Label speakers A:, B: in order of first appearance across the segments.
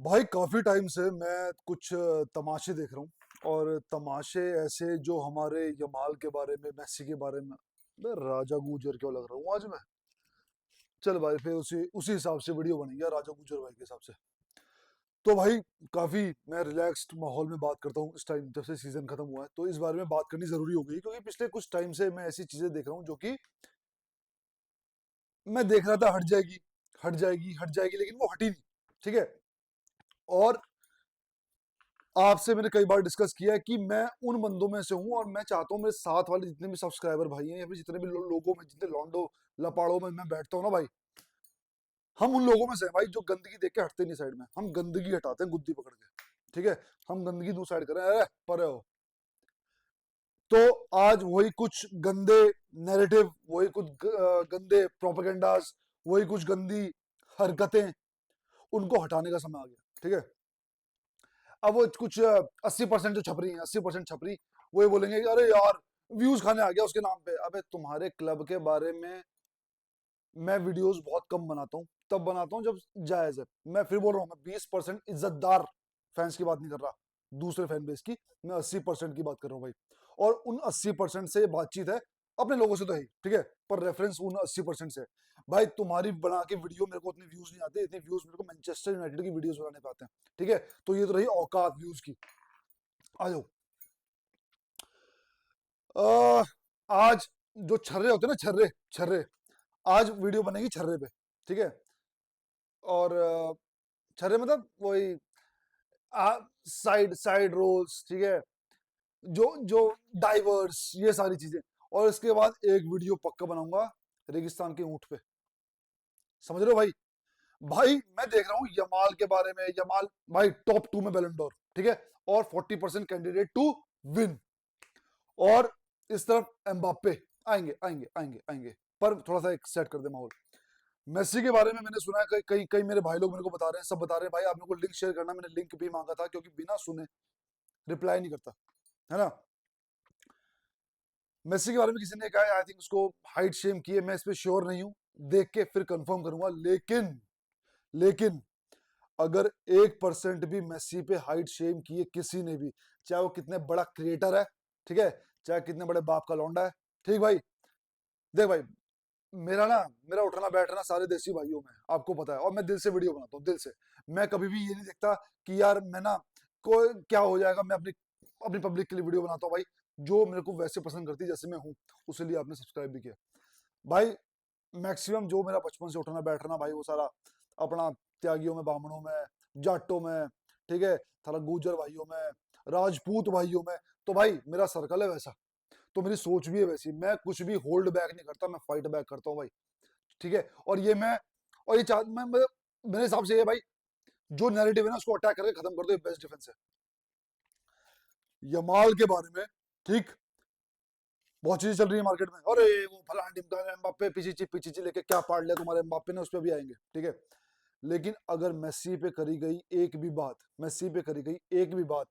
A: भाई काफी टाइम से मैं कुछ तमाशे देख रहा हूँ। और तमाशे ऐसे जो हमारे यमाल के बारे में, मेसी के बारे में। मैं राजा गूजर क्यों लग रहा हूँ आज मैं। चल भाई फिर उसी उसी हिसाब से वीडियो बनेगी यार, राजा गूजर भाई के हिसाब से। तो भाई काफी मैं रिलैक्स्ड माहौल में बात करता हूँ इस टाइम, जब से सीजन खत्म हुआ है तो इस बारे में बात करनी जरूरी हो गई, क्योंकि पिछले कुछ टाइम से मैं ऐसी चीजें देख रहा हूँ जो कि मैं देख रहा था हट जाएगी, हट जाएगी, हट जाएगी, लेकिन वो हटी नहीं। ठीक है। और आपसे मैंने कई बार डिस्कस किया है कि मैं उन बंदों में से हूं, और मैं चाहता हूं मेरे साथ वाले जितने भी सब्सक्राइबर भाई हैं या फिर जितने भी लोगों में, जितने लॉन्डो लपाड़ों में मैं बैठता हूं ना भाई, हम उन लोगों में से हैं भाई जो गंदगी देख के हटते नहीं साइड में, हम गंदगी हटाते हैं गुद्दी पकड़ के। ठीक है। हम गंदगी दो साइड करें, अरे परे हो। तो आज वही कुछ गंदे नैरेटिव, वही कुछ गंदे प्रोपेगेंडास, वही कुछ गंदी हरकतें, उनको हटाने का समय आ गया। ठीक है। अब वो कुछ 80% जो छप रही है, 80% छप रही, वो ये बोलेंगे कि अरे यार व्यूज खाने आ गया उसके नाम पे। अबे तुम्हारे क्लब के बारे में मैं वीडियोस बहुत कम बनाता हूँ, तब बनाता हूँ जब जायज है। मैं फिर बोल रहा हूँ, मैं 20% इज्जतदार फैंस की बात नहीं कर रहा, दूसरे फैन बेस की। मैं 80% की बात कर रहा हूँ भाई। और उन 80% से बातचीत है, अपने लोगों से तो है ही, ठीक है, पर रेफरेंस उन 80% से है। भाई तुम्हारी बना के वीडियो मेरे को उतने व्यूज नहीं आते, इतने व्यूज मेरे को मैनचेस्टर यूनाइटेड की वीडियोस बनाने पे आते हैं। ठीक है। तो ये तो रही औकात व्यूज की। आ जाओ। अ, आज जो छर्रे होते हैं ना, छर्रे छर्रे, आज वीडियो बनेगी छर्रे पे। ठीक है। और छर्रे मतलब वही साइड साइड रोल्स, ठीक है, जो जो डाइवर्स, ये सारी चीजें। और इसके बाद एक वीडियो पक्का बनाऊंगा रेगिस्तान के ऊंट पे। समझ रहे हो भाई। भाई मैं देख रहा हूँ यमाल के बारे में, यमाल भाई टॉप 2 में बैलन डोर, ठीक है, और 40% कैंडिडेट टू विन। और इस तरफ एम्बाप्पे आएंगे आएंगे आएंगे आएंगे। पर थोड़ा सा एक सेट कर दे माहौल। मेसी के बारे में मैंने सुना है, कई कई कई मेरे भाई लोग मेरे को बता रहे हैं, सब बता रहे हैं भाई आप मेरे को लिंक शेयर करना। मैंने लिंक भी मांगा था, क्योंकि बिना सुने रिप्लाई नहीं करता है ना। मेसी के बारे में किसी ने कहा आई थिंक उसको हाइट शेम की है, मैं इस पे श्योर नहीं हूं, देख के फिर कंफर्म करूंगा। लेकिन लेकिन अगर 1% भी मेसी पे हाइट शेम की है किसी ने भी, चाहे वो कितने बड़ा क्रिएटर है, ठीक है, चाहे कितने बड़े बाप का लौंडा है, ठीक भाई। देख भाई, मेरा ना, मेरा उठना बैठना सारे देसी भाइयों में है, आपको पता है, और मैं दिल से वीडियो बनाता हूँ, दिल से। मैं कभी भी ये नहीं देखता कि यार मैं ना, कोई क्या हो जाएगा, मैं अपनी अपनी पब्लिक के लिए वीडियो बनाता हूँ भाई। जो मेरे को वैसे पसंद करती है जैसे मैं हूँ, उसी लिए आपने सब्सक्राइब भी किया भाई। मैक्सिमम जो मेरा बचपन से उठना बैठना भाई, वो सारा अपना त्यागियों में, बामणों में, जाटों में, ठीक है, सारा गुजर भाइयों में, राजपूत भाइयों में। तो भाई मेरा सर्कल है वैसा, तो मेरी सोच भी है वैसी। मैं कुछ भी होल्ड बैक नहीं करता, मैं फाइट बैक करता हूँ भाई। ठीक है। और ये मैं, और ये चाह मैं मेरे हिसाब से ये भाई, जो नैरेटिव है ना उसको अटैक करके खत्म कर दो, ये बेस्ट डिफेंस है। यमाल के बारे में, ठीक, बहुत चीजें चल रही है मार्केट में, अरे वो फलाना टिमका एम्बाप्पे पीछे पीछे लेके क्या पाड़ लिया तुम्हारे एम्बाप्पे ने, उस पर भी आएंगे, ठीक है। लेकिन अगर मेसी पे करी गई एक भी बात, मेसी पे करी गई एक भी बात,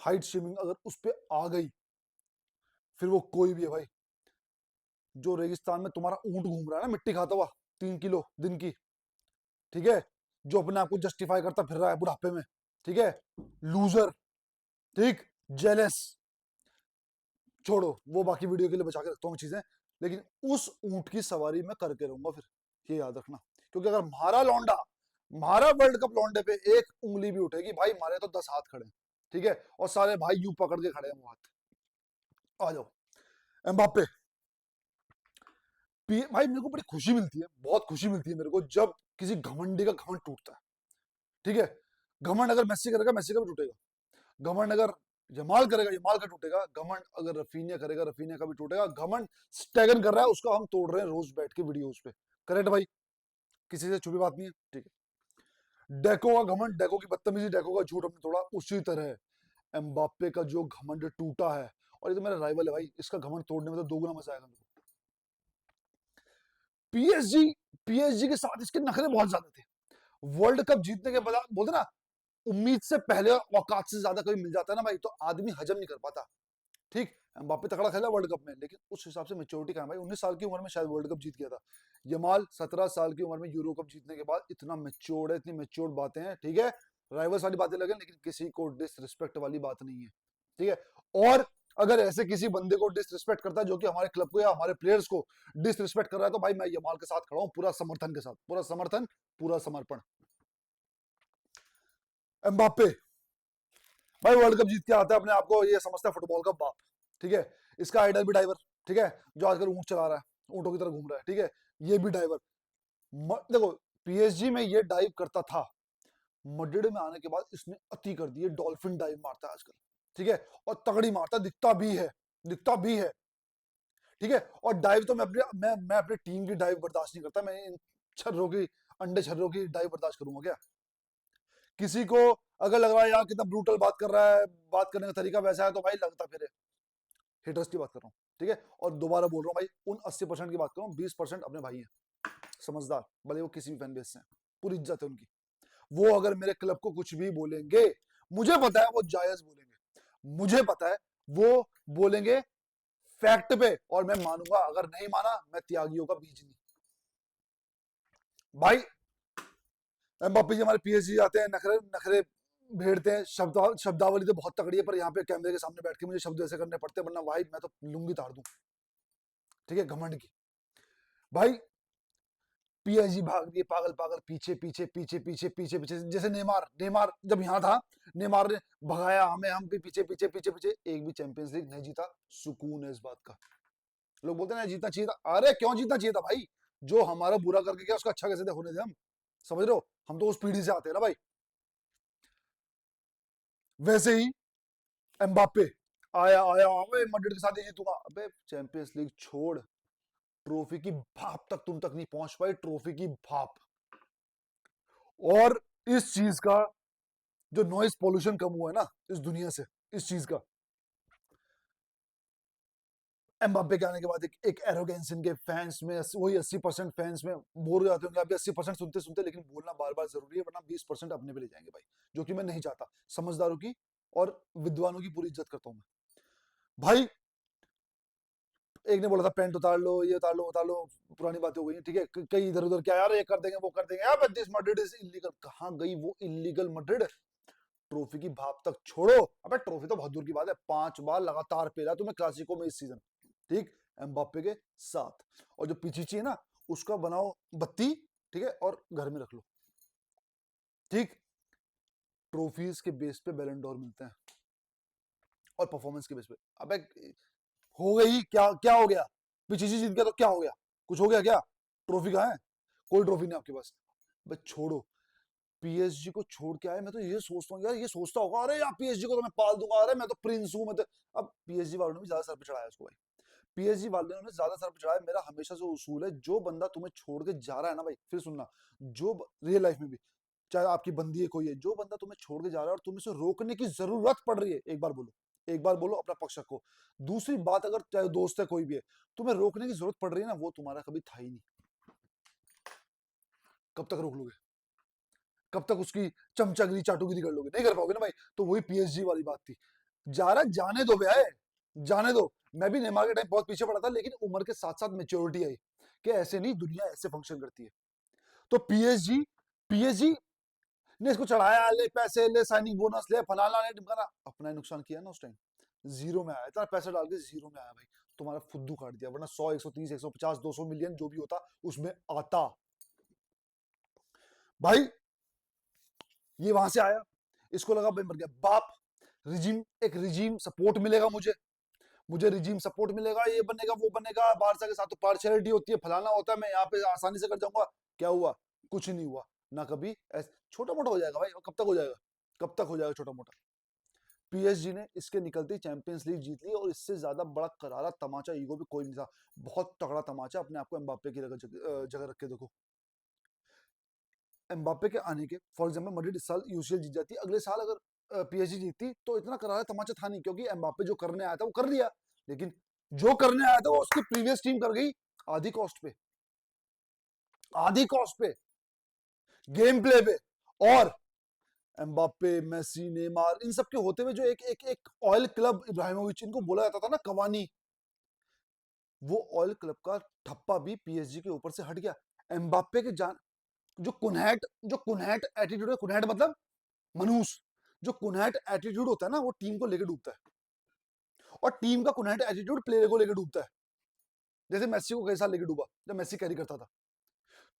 A: हाइट शेमिंग अगर उस पे आ गई, फिर वो कोई भी है भाई। जो रेगिस्तान में तुम्हारा ऊंट घूम रहा है ना, मिट्टी खाता हुआ, 3 किलो दिन की, ठीक है, जो अपने आप को जस्टिफाई करता फिर रहा है बुढ़ापे में, ठीक है, लूजर, ठीक, जेलस, छोड़ो वो, बाकी वीडियो के लिए बचा के रखता हूँ चीजें। लेकिन उस ऊंट की सवारी मैं करके रहूंगा फिर, ये याद रखना। क्योंकि अगर मारा लौंडा, मारा वर्ल्ड कप लौंडे पे एक उंगली भी उठेगी भाई, मारे तो 10 हाथ खड़े हैं, ठीक है, और सारे भाई यूं पकड़ के खड़े हैं वो हाथ। आ जाओ। एम्बाप्पे, भाई मेरे को बड़ी खुशी मिलती है, बहुत खुशी मिलती है मेरे को, जब किसी घमंडी का घमंड टूटता है। ठीक है। घमंड अगर मेसी करेगा, मेसी का भी टूटेगा। घमंड अगर जमाल करेगा, जमाल का टूटेगा। घमंड अगर रफीनिया करेगा, रफीनिया का भी टूटेगा। घमंड स्टैगन कर रहा है, उसका हम तोड़ रहे हैं रोज बैठ के वीडियोस पे। करेक्ट भाई, किसी से छुपी बात नहीं है, ठीक है। डेको का घमंड, डेको की बदतमीजी, डेको का झूठ हमने तोड़ा, उसी तरह एम्बाप्पे का जो घमंड टूटा है, और ये तो मेरा राइवल है भाई, इसका घमंड तोड़ने में तो दोगुना मजा आएगा मेरे को। पीएसजी, पीएसजी के साथ इसके नखरे बहुत ज्यादा थे। वर्ल्ड कप जीतने के बाद बोलते ना, उम्मीद से पहले औकात से ज्यादा कभी मिल जाता है ना भाई, तो आदमी हजम नहीं कर पाता। ठीक, एम्बाप्पे तगड़ा खेला वर्ल्ड कप में, लेकिन उस हिसाब से मेच्योरिटी कहां है भाई। 19 साल की उम्र में शायद वर्ल्ड कप जीत गया था। यमाल 17 साल की उम्र में यूरो कप जीतने के बाद इतना मेच्योर्ड है, इतनी मेच्योर्ड बातें हैं, ठीक है। राइवल्स वाली बातें लगे, लेकिन किसी को डिसरिस्पेक्ट वाली बात नहीं है, ठीक है। और अगर ऐसे किसी बंदे को डिसरिस्पेक्ट करता है जो कि हमारे क्लब को या हमारे प्लेयर्स को डिसरिस्पेक्ट कर रहा है, तो भाई मैं यमाल के साथ खड़ा हूं, पूरा समर्थन के साथ, पूरा समर्थन, पूरा समर्पण। एम्बाप्पे भाई वर्ल्ड कप जीत के आता है, अपने आप को ये समझता है फुटबॉल का बाप, ठीक है। इसका आइडल भी डाइवर, ठीक है, जो आजकल ऊंट चला रहा है, ऊंटों की तरह घूम रहा है, ठीक है, ये भी डाइवर। देखो पीएसजी में ये डाइव करता था, मड्रिड में आने के बाद इसने अति कर दी है, डॉल्फिन डाइव मारता है आजकल, ठीक है, और तगड़ी मारता है, दिखता भी है, दिखता भी है, ठीक है। और डाइव तो मैं अपनी टीम की डाइव बर्दाश्त नहीं करता, मैं इन छर्रों की, अंडे छर्रों की डाइव बर्दाश्त करूंगा क्या? किसी को अगर लग रहा है यार कितना ब्रूटल बात कर रहा है, बात करने का तरीका वैसा है, तो भाई लगता फिर हेटर्स की बात कर रहा हूँ, ठीक है। और दोबारा बोल रहा हूँ भाई, उन 80% की बात कर रहा हूँ, 20% अपने भाई हैं समझदार, भले वो किसी भी फैन बेस से हैं, पूरी इज्जत है उनकी। वो अगर मेरे क्लब को कुछ भी बोलेंगे, मुझे पता है वो जायज बोलेंगे, मुझे पता है वो बोलेंगे फैक्ट पे, और मैं मानूंगा। अगर नहीं माना, मैं त्यागियों का बीज नहीं भाई। एम्बाप्पे जी हमारे पीएसजी आते हैं, नखरे नखरे भेड़ते हैं, शब्दावली तो बहुत तगड़ी है, पर यहाँ पे कैमरे के सामने बैठ के मुझे शब्द ऐसे करने पड़ते हैं, वरना भाई मैं तो लुंगी तार दूं, ठीक है, घमंड की। भाई पीएसजी भाग रही है पागल पागल, पीछे पीछे पीछे पीछे पीछे पीछे, जैसे नेमार नेमार जब यहाँ था, नेमार ने भगाया हमें, हम भी पीछे पीछे पीछे पीछे, एक भी चैंपियंस लीग नहीं जीता। सुकून है इस बात का। लोग बोलते हैं ना जीतना चाहिए था, अरे क्यों जीतना चाहिए था भाई? जो हमारा बुरा करके गया उसका अच्छा कैसे होने दे हम, समझ रहे हो? हम तो उस पीढ़ी से आते हैं ना भाई। वैसे ही एम्बाप्पे आया आया, अबे मैड्रिड के साथ ये जीतूंगा, अबे चैंपियंस लीग छोड़, ट्रॉफी की भाप तक तुम तक नहीं पहुंच पाई, ट्रॉफी की भाप। और इस चीज का जो नॉइज पोल्यूशन कम हुआ है ना इस दुनिया से, इस चीज का, एम्बाप्पे के आने के बाद एक एरोगेंस इनके फैंस में, वही 80% फैंस में बोर हो जाते होंगे, अभी 80% सुनते सुनते, लेकिन बोलना बार बार जरूरी है, वरना 20% अपने पे ले जाएंगे भाई, जो कि मैं नहीं चाहता। समझदारों की और विद्वानों की पूरी इज्जत करता हूं मैं भाई। एक ने बोला था पैंट उतार लो, ये उतार लो, उतार लो, पुरानी बातें हो गई, ठीक है। कई इधर उधर क्या यार, ये कर देंगे वो कर देंगे, यार दिस मैड्रिड इज इलीगल, कहां गई वो इलीगल मैड्रिड? ट्रॉफी की भाप तक छोड़ो, अबे ट्रॉफी तो बहुत दूर की बात है, 5 बार लगातार पेला तुम्हें क्लासिको में इस सीजन, ठीक, एम्बाप्पे के साथ। और जो पीछे है ना, उसका बनाओ बत्ती, ठीक है, और घर में रख लो, ठीक। ट्रॉफीज के बेस पे बैलन डोर मिलते हैं, और परफॉर्मेंस के बेस पे। अबे हो गई क्या, क्या हो गया? पीछे जीत गया तो क्या हो गया? कुछ हो गया क्या? ट्रॉफी कहाँ है? कोई ट्रॉफी नहीं आपके पास। बस छोड़ो, पीएसजी को छोड़ के आए, मैं तो ये सोचता हूँ यार, ये सोचता होगा अरे यार पीएसजी को तो मैं पाल दूंगा, अरे मैं तो प्रिंस हूँ, मैं तो। अब पीएसजी वालों ने भी ज्यादा सर पे चढ़ाया उसको भाई, पीएसजी वालों ने ज्यादा सर पे चढ़ाया। मेरा हमेशा से उसूल है, जो बंदा तुम्हें छोड़ के जा रहा है ना भाई, फिर सुनना, जो रियल लाइफ में भी, चाहे आपकी बंदी है कोई है, जो बंदा तुम्हें छोड़ के जा रहा है और तुम्हें उसे रोकने की जरूरत पड़ रही है, एक बार बोलो, एक बार बोलो अपना पक्ष रखो। दूसरी बात, अगर चाहे दोस्त है कोई भी है, तुम्हें रोकने की जरूरत पड़ रही है ना, वो तुम्हारा कभी था ही नहीं। कब तक रोक लोगे? कब तक उसकी चमचागिरी चाटुगिरी कर लोगे? नहीं कर पाओगे ना भाई। तो वही पीएसजी वाली बात थी, जा रहा जाने दो भैया, जाने दो। मैं भी नेमार के टाइम बहुत पीछे पड़ा था, लेकिन उम्र के साथ साथ मेच्योरिटी आई कि ऐसे नहीं, दुनिया ऐसे फंक्शन करती है। तो पीएसजी पीएसजी ने इसको चढ़ाया, ले पैसे, ले साइनिंग बोनस, ले फलाना, ले ढिमकाना, अपना ही नुकसान किया ना उस टाइम। जीरो में आया, इतना पैसा डाल के जीरो में आया भाई, तुम्हारा फुद्दू काट दिया। वरना 100 130 150 200 मिलियन जो भी होता उसमें आता भाई। ये वहां से आया, इसको लगा भाई मर गया बाप, रिजीम, एक रिजीम सपोर्ट मिलेगा मुझे, मुझे रिजीम सपोर्ट मिलेगा, ये बनेगा वो बनेगा, बारसा के साथ तो पार्शियलिटी होती है, फलाना होता है, मैं यहाँ पे आसानी से कर जाऊंगा। क्या हुआ? कुछ नहीं हुआ ना कभी। छोटा मोटा हो जाएगा भाई, कब तक हो जाएगा, कब तक हो जाएगा छोटा मोटा? पीएसजी ने इसके निकलते ही चैंपियंस लीग जीत ली, और इससे ज्यादा बड़ा करारा तमाचा ईगो पे कोई नहीं था। बहुत तगड़ा तमाचा, अपने आप को एम्बाप्पे की जगह रख के देखो। एम्बाप्पे के आने के, फॉर एग्जांपल मैड्रिड इस साल यूसीएल जीत जाती, अगले साल अगर पीएसजी जीतती तो इतना करारा तमाचा था नहीं, क्योंकि एम्बाप्पे जो करने आया था वो कर लिया। लेकिन जो करने आया था वो उसकी प्रीवियस टीम कर गई, आधी कॉस्ट पे, आधी कॉस्ट पे, गेम प्ले पे। और एम्बाप्पे, मेसी, नेमार, इन सब के होते हुए जो एक एक एक ऑयल क्लब, इब्राहिमोविच, इनको बोला जाता था ना कवानी, वो ऑयल क्लब का ठप्पा भी पीएसजी के ऊपर से हट गया। एम्बाप्पे के जान, जो कुनहैट एटीट्यूड है, कुनहैट मतलब मनहूस। जो कुनैट एटीट्यूड होता है ना, वो टीम को लेकर डूबता है, और टीम का कुनैट एटीट्यूड प्लेयर को लेकर डूबता है। जैसे मेसी को कई साल लेकर डूबा जब मेसी कैरी करता था।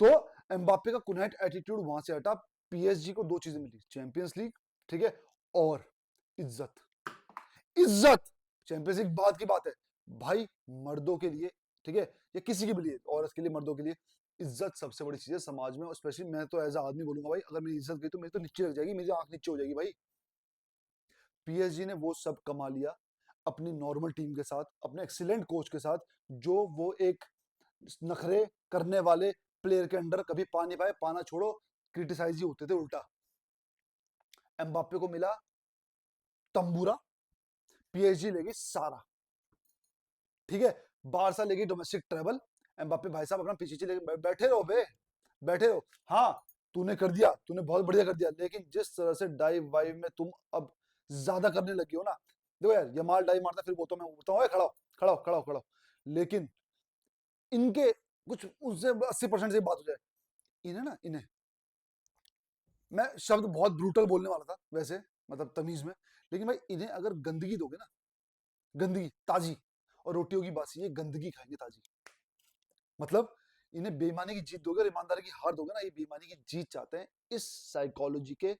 A: तो एम्बाप्पे का कुनैट एटीट्यूड वहां से हटा। पीएसजी को दो चीजें मिली, चैंपियंस लीग, ठीक है, और इज्जत। इज्जत चैंपियंस लीग बाद की बात है भाई, मर्दों के लिए, ठीक है, या किसी के भी लिए, औरत के लिए, मर्दों के लिए, इज्जत सबसे बड़ी चीज है समाज में। और स्पेशली मैं तो एज आदमी बोलूंगा भाई, अगर मेरी इज्जत गई तो मेरी तो नीचे लग जाएगी, मेरी आंख नीचे हो जाएगी भाई। पीएसजी ने वो सब कमा लिया अपनी नॉर्मल टीम के साथ, अपने एक्सीलेंट कोच के साथ, जो वो एक नखरे करने वाले प्लेयर के अंडर कभी पा नहीं पाए। पाना छोड़ो, क्रिटिसाइज ही होते थे उल्टा। एम्बाप्पे को मिला तंबूरा, पीएसजी लेगी सारा, ठीक है। बारसा लेगी डोमेस्टिक ट्रेवल, एम्बाप्पे भाई साहब अपना पीछे लेके बैठे रहो बे, बैठे रहो। हाँ, तूने कर दिया, तूने बहुत बढ़िया कर दिया, लेकिन जिस तरह से डाइव वाइव में तुम अब ज्यादा करने लगी हो ना, देखो यार, यमाल डाइव मारता फिर वो तो मैं बताऊँ, खड़ा हो खड़ा हो खड़ा हो खड़ा हो, लेकिन इनके कुछ उससे 80% से बात हो जाए, इन्हें ना, इन्हें मैं शब्द बहुत ब्रूटल बोलने वाला था वैसे, मतलब तमीज में, लेकिन भाई इन्हें अगर गंदगी दोगे ना, गंदगी ताजी, और रोटियों की बासी, ये गंदगी खाएंगे ताजी। मतलब इन्हें बेईमानी की जीत दोगे और ईमानदारी की हार दोगे ना, ये बेईमानी की जीत चाहते हैं। इस साइकोलॉजी के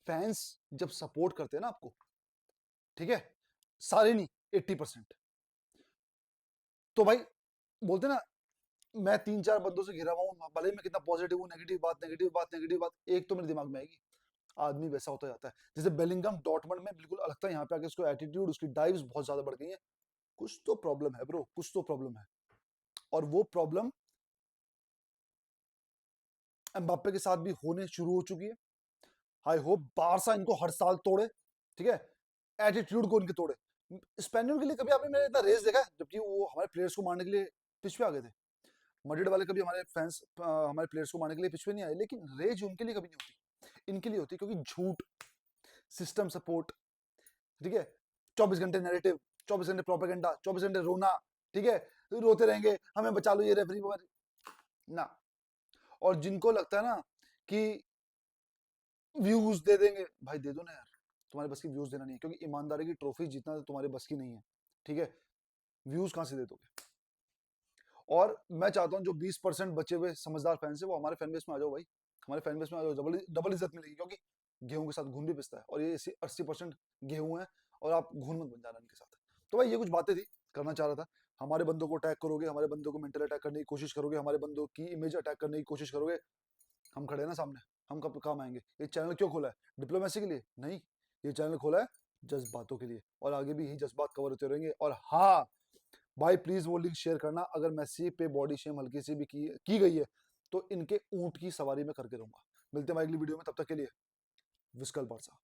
A: फैंस जब सपोर्ट करते हैं ना आपको, ठीक है, सारे नहीं, 80%, तो भाई बोलते ना, मैं 3-4 बंदों से घिरा हुआ हूँ, भले मैं कितना पॉजिटिव हूँ, नेगेटिव बात नेगेटिव बात नेगेटिव बात, एक तो मेरे दिमाग में आएगी। आदमी वैसा होता जाता है। जैसे बेलिंगम डॉर्टमंड में बिल्कुल अलग था, यहाँ पे आके उसको एटीट्यूड, उसकी डाइव्स बहुत ज्यादा बढ़ गई है। कुछ तो प्रॉब्लम है ब्रो, कुछ तो प्रॉब्लम है, और वो प्रॉब्लम एम्बाप्पे के साथ भी होने शुरू हो चुकी है। आई होप बारसा इनको हर साल तोड़े, ठीक है, एटीट्यूड को इनके तोड़े। स्पेनियल के लिए कभी आपने मेरा इतना रेस देखा है, जबकि वो हमारे प्लेयर्स को मारने के लिए पिच पे आ गए थे। मड्रिड वाले कभी हमारे फैंस हमारे प्लेयर्स को मारने के लिए पिच पे नहीं आए, लेकिन रेज उनके लिए कभी नहीं होती, इनके लिए होती, क्योंकि झूठ, सिस्टम सपोर्ट, ठीक है, 24 घंटे नैरेटिव, 24 घंटे प्रोपेगेंडा, 24 घंटे रोना, ठीक है, रोते रहेंगे हमें बचा लो ये रेफरी ना। और जिनको लगता है ना कि व्यूज दे देंगे, भाई दे दो ना यार, तुम्हारे बस की व्यूज देना नहीं है, क्योंकि ईमानदारी की ट्रॉफी जीतना तो तुम्हारे बस की नहीं है, ठीक है, व्यूज कहां से दे दोगे। और मैं चाहता हूं जो 20% बचे हुए समझदार फैंस है वो हमारे फैन बेस में आ जाओ भाई, हमारे फैन बेस में आ जाओ, डबल डबल इज्जत मिलेगी, क्योंकि गेहूं के साथ घून भी पिसता है, और ये 80% गेहूं है, और आप घून मत बन जाना इनके साथ। तो भाई ये कुछ बातें थी, करना चाह रहा था। हमारे बंदों को अटैक करोगे, हमारे बंदों को मेंटल अटैक करने की कोशिश करोगे, हमारे बंदों की इमेज अटैक करने की कोशिश करोगे, हम खड़े हैं ना सामने, हम कब काम आएंगे। ये चैनल क्यों खोला है, डिप्लोमेसी के लिए नहीं, ये चैनल खोला है जज्बातों के लिए, और आगे भी यही जज्बात कवर होते रहेंगे। और हाँ भाई, प्लीज वो लिंक शेयर करना, अगर मेसी पे बॉडी शेम हल्की सी भी की गई है तो इनके ऊंट की सवारी में करके रहूंगा। मिलते हैं भाई अगली वीडियो में, तब तक के लिए विस्कल बारसा।